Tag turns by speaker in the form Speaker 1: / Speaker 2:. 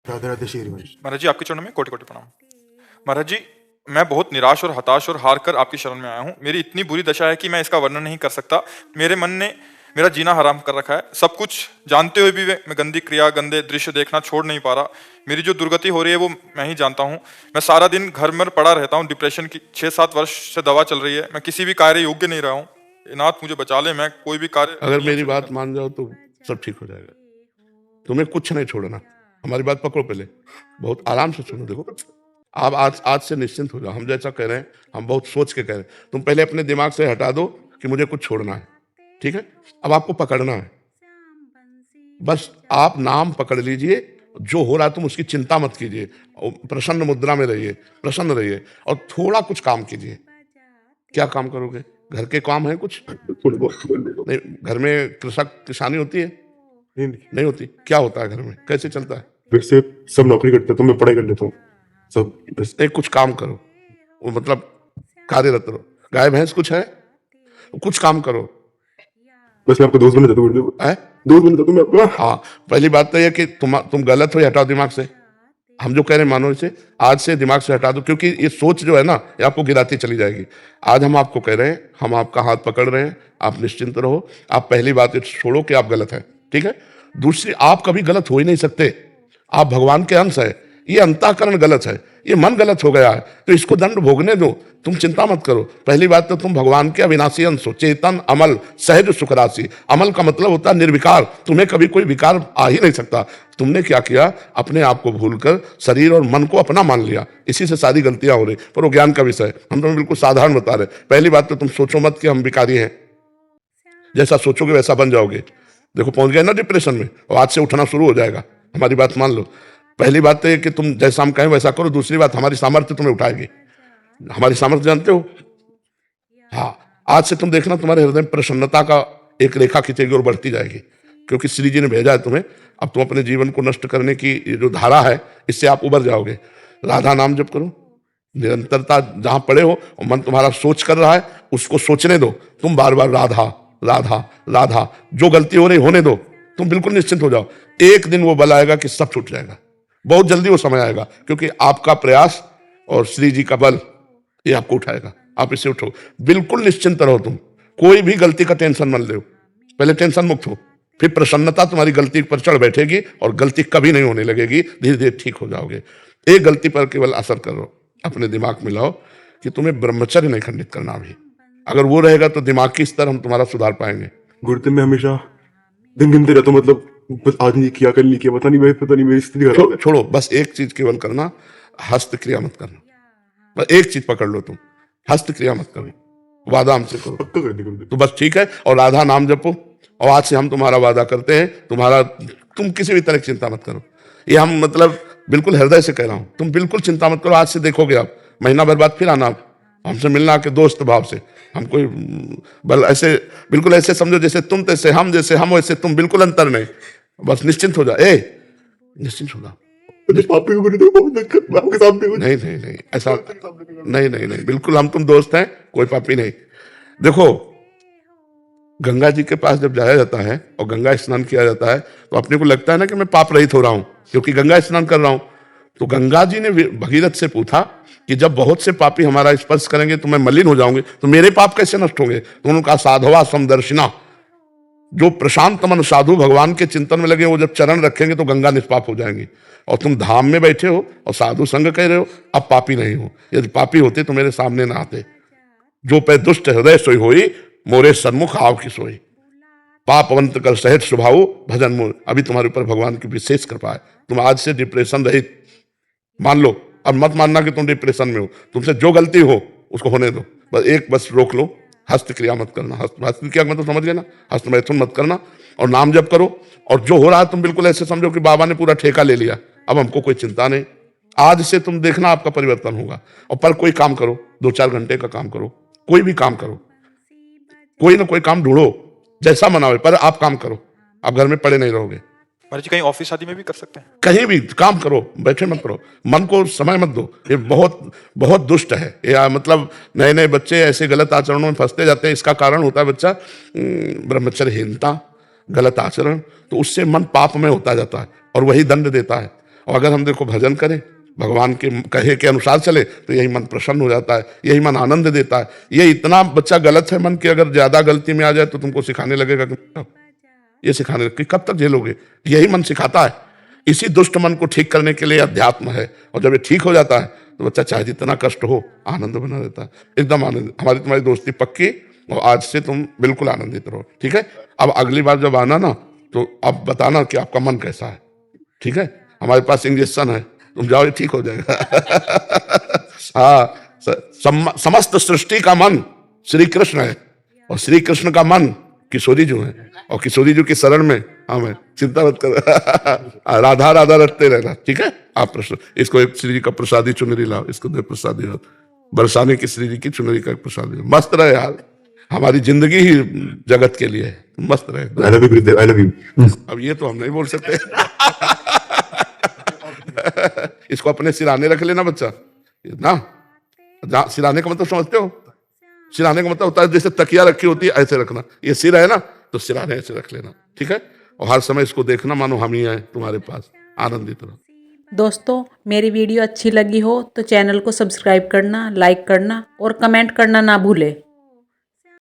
Speaker 1: राधे राधे श्री हरिवंश।
Speaker 2: महाराज जी, आपके चरणों में कोटि कोटि प्रणाम। महाराज जी, मैं बहुत निराश और हताश और हार कर आपकी शरण में आया हूँ। मेरी इतनी बुरी दशा है कि मैं इसका वर्णन नहीं कर सकता। मेरे मन ने मेरा जीना हराम कर रखा है। सब कुछ जानते हुए भी मैं गंदी क्रिया, गंदे दृश्य देखना छोड़ नहीं पा रहा। मेरी जो दुर्गति हो रही है वो मैं ही जानता हूँ। मैं सारा दिन घर में पड़ा रहता हूँ। डिप्रेशन की 6-7 वर्ष से दवा चल रही है। मैं किसी भी कार्य योग्य नहीं रहा हूँ। नाथ मुझे बचा ले, मैं कोई भी कार्य
Speaker 3: अगर मेरी बात मान जाओ तो सब ठीक हो जाएगा। तुम्हें कुछ नहीं छोड़ना। हमारी बात पकड़ो, पहले बहुत आराम से सुनो। देखो, आप आज से निश्चिंत हो जाओ। हम जैसा कह रहे हैं, हम बहुत सोच के कह रहे हैं। तुम पहले अपने दिमाग से हटा दो कि मुझे कुछ छोड़ना है, ठीक है? अब आपको पकड़ना है। बस आप नाम पकड़ लीजिए। जो हो रहा है तुम उसकी चिंता मत कीजिए। प्रसन्न मुद्रा में रहिए, प्रसन्न रहिए और थोड़ा कुछ काम कीजिए। क्या काम करोगे? घर के काम है कुछ? नहीं, घर में किसानी होती है? नहीं होती। क्या होता है घर में? कैसे चलता है?
Speaker 1: फिर से सब नौकरी करते हैं तो मैं पढ़ाई कर लेता हूँ सब।
Speaker 3: नहीं, कुछ काम करो। वो मतलब कार्यरत रहो। गाय भैंस कुछ है? कुछ काम करो।
Speaker 1: बस मैं आपको दोस्त बने देता हूँ। दोस्त बने देता हूँ मैं आपको।
Speaker 3: हाँ, पहली बात तो यह कि तुम गलत हो, हटाओ दिमाग से। हम जो कह रहे हैं मानो इसे आज से दिमाग से हटा दो, क्योंकि ये सोच जो है ना, ये आपको गिराती चली जाएगी। आज हम आपको कह रहे हैं, हम आपका हाथ पकड़ रहे हैं, आप निश्चिंत रहो। आप पहली बात ये छोड़ो कि आप गलत हैं, ठीक है? दूसरी, आप कभी गलत हो ही नहीं सकते। आप भगवान के अंश है। ये अंतःकरण गलत है, ये मन गलत हो गया है, तो इसको दंड भोगने दो। तुम चिंता मत करो। पहली बात तो तुम भगवान के अविनाशी अंश हो, चेतन, अमल, सहज, सुखराशि। अमल का मतलब होता है निर्विकार। तुम्हें कभी कोई विकार आ ही नहीं सकता। तुमने क्या किया? अपने आप को भूलकर शरीर और मन को अपना मान लिया। इसी से सारी गलतियां हो रही। पर वो ज्ञान का विषय, हम तुम्हें बिल्कुल साधारण बता रहे। पहली बात तो तुम सोचो मत कि हम विकारी हैं। जैसा सोचोगे वैसा बन जाओगे। देखो, पहुंच गए ना डिप्रेशन में, और आज से उठना शुरू हो जाएगा। हमारी बात मान लो। पहली बात तो ये कि तुम जैसा हम कहें वैसा करो। दूसरी बात, हमारी सामर्थ्य तुम्हें उठाएगी। हमारी सामर्थ्य जानते हो? हाँ, आज से तुम देखना तुम्हारे हृदय में प्रसन्नता का एक रेखा खींचेगी और बढ़ती जाएगी, क्योंकि श्री जी ने भेजा है तुम्हें। अब तुम अपने जीवन को नष्ट करने की जो धारा है, इससे आप उबर जाओगे। राधा नाम जप करो, निरंतरता। जहां पड़े हो और मन तुम्हारा सोच कर रहा है, उसको सोचने दो। तुम बार बार राधा राधा राधा, जो गलती हो रही होने दो। तुम बिल्कुल निश्चिंत हो जाओ। एक दिन वो बल आएगा कि सब छूट जाएगा। बहुत जल्दी वो समय आएगा, क्योंकि आपका प्रयास और श्री जी का बल ये आपको उठाएगा। आप इससे उठो, बिल्कुल निश्चिंत रहो। तुम कोई भी गलती का टेंशन मत लो। पहले टेंशन मुक्त हो, फिर प्रसन्नता तुम्हारी गलती पर चढ़ बैठेगी और गलती कभी नहीं होने लगेगी। धीरे धीरे ठीक हो जाओगे। एक गलती पर केवल असर करो, अपने दिमाग में लाओ कि तुम्हें ब्रह्मचर्य नहीं खंडित करना अभी। अगर वो रहेगा तो दिमागी स्तर हम तुम्हारा सुधार पाएंगे।
Speaker 1: गुरुदेव मैं हमेशा दिन गिनते रहता हूँ, मतलब बस आज नहीं किया, कल नहीं किया, पता नहीं मेरी स्थिति खराब है।
Speaker 3: छोड़ो, बस एक चीज केवल करना, हस्त क्रिया मत करना। बस एक चीज पकड़ लो, तुम हस्त क्रिया मत करो। वादा हमसे करो,
Speaker 1: पक्का कर दी गुरुदेव।
Speaker 3: तो बस ठीक है। और राधा नाम जपो। और आज से हम तुम्हारा वादा करते हैं, तुम किसी भी तरह की चिंता मत करो। ये हम मतलब बिल्कुल हृदय से कह रहा हूं। तुम बिल्कुल चिंता मत करो। आज से देखोगे आप, महीना भर बाद फिर आना आप हमसे मिलना, के दोस्त भाव से। हम कोई बल ऐसे बिल्कुल ऐसे समझो जैसे तुम तैसे हम, जैसे हम वैसे तुम, बिल्कुल अंतर नहीं। बस निश्चिंत हो जाओ। निश्चिंत हो जाओ।
Speaker 1: पापी को गुरुदेव बहुत आपके सामने
Speaker 3: नहीं नहीं नहीं, ऐसा नहीं नहीं नहीं, बिल्कुल हम तुम दोस्त हैं, कोई पापी नहीं। देखो, गंगा जी के पास जब जाया जाता है और गंगा स्नान किया जाता है, तो अपने को लगता है ना कि मैं पाप रहित हो रहा हूं, क्योंकि गंगा स्नान कर रहा हूं। तो गंगा जी ने भगीरथ से पूछा कि जब बहुत से पापी हमारा स्पर्श करेंगे तो मैं मलिन हो जाऊंगे, तो मेरे पाप कैसे नष्ट होंगे? तो उन्होंने कहा, साधवा समदर्शिना। जो प्रशांत मन साधु भगवान के चिंतन में लगे, वो जब चरण रखेंगे तो गंगा निष्पाप हो जाएंगी। और तुम धाम में बैठे हो और साधु संग कह रहे हो, अब पापी नहीं हो। यदि पापी होते तो मेरे सामने ना आते। जो पे दुष्ट हृदय सोई होई, मोरे सन्मुख आव की सोई। पापवंत कर सहज स्वभाव भजन मोर। अभी तुम्हारे ऊपर भगवान की विशेष कृपा है। तुम आज से डिप्रेशन रहित मान लो। अब मत मानना कि तुम डिप्रेशन में हो। तुमसे जो गलती हो उसको होने दो। बस रोक लो। हस्त क्रिया मत करना। हस्त क्रिया मतलब समझ गए ना? हस्त मैथुन मत करना और नाम जप करो। और जो हो रहा है तुम बिल्कुल ऐसे समझो कि बाबा ने पूरा ठेका ले लिया, अब हमको कोई चिंता नहीं। आज से तुम देखना आपका परिवर्तन होगा। और पर कोई काम करो, 2-4 घंटे का काम करो, कोई भी काम करो, कोई ना कोई काम ढूंढो, जैसा मना हो, पर आप काम करो। आप घर में पड़े नहीं रहोगे।
Speaker 2: महाराज जी, कहीं ऑफिस आदि में भी कर सकते हैं?
Speaker 3: कहीं भी काम करो, बैठे मत करो। मन को समय मत दो। ये बहुत बहुत दुष्ट है। ये मतलब नए नए बच्चे ऐसे गलत आचरणों में फंसते जाते हैं। इसका कारण होता है बच्चा ब्रह्मचर्यहीनता, गलत आचरण। तो उससे मन पाप में होता जाता है और वही दंड देता है। और अगर हम देखो भजन करें, भगवान के कहे के अनुसार चले, तो यही मन प्रसन्न हो जाता है, यही मन आनंद देता है। ये इतना बच्चा गलत है मन कि अगर ज्यादा गलती में आ जाए तो तुमको सिखाने लगेगा कि ये सिखाने कि कब तक झेलोगे। यही मन सिखाता है। इसी दुष्ट मन को ठीक करने के लिए अध्यात्म है, और जब ये ठीक हो जाता है तो बच्चा चाहे जितना कष्ट हो आनंद बना रहता है, एकदम आनंद। हमारी तुम्हारी दोस्ती पक्की, और आज से तुम बिल्कुल आनंदित रहो, ठीक है। अब अगली बार जब आना ना, तो अब बताना कि आपका मन कैसा है, ठीक है। हमारे पास इंजेक्शन है, तुम जाओ, ठीक हो जाएगा। हाँ, समस्त सृष्टि का मन श्री कृष्ण है, और श्री कृष्ण का मन किशोरी जी है, और किशोरी जी की शरण में हम है, चिंता मत कर। राधा राधा रटते रहना, ठीक है। आप प्रश्न इसको एक श्री जी का प्रसादी चुनरी लाओ, इसको दे प्रसादी, बरसाने की श्री जी की चुनरी का प्रसादी। मस्त रहे यार, हमारी जिंदगी ही जगत के लिए है, मस्त रहे।
Speaker 1: I love you Gurudev, I love you.
Speaker 3: अब ये तो हम नहीं बोल सकते। इसको अपने सिराने रख लेना बच्चा ना। सिराने का मतलब समझते हो? सिराने का मतलब होता है जैसे तकिया रखी होती है, ऐसे रखना। ये सिर है ना, तो सिराने ऐसे रख लेना, ठीक है। और हर समय इसको देखना मानो हम ही हैं तुम्हारे पास, आनंदित रहो।
Speaker 4: दोस्तों, मेरी वीडियो अच्छी लगी हो तो चैनल को सब्सक्राइब करना, लाइक करना और कमेंट करना ना भूलें।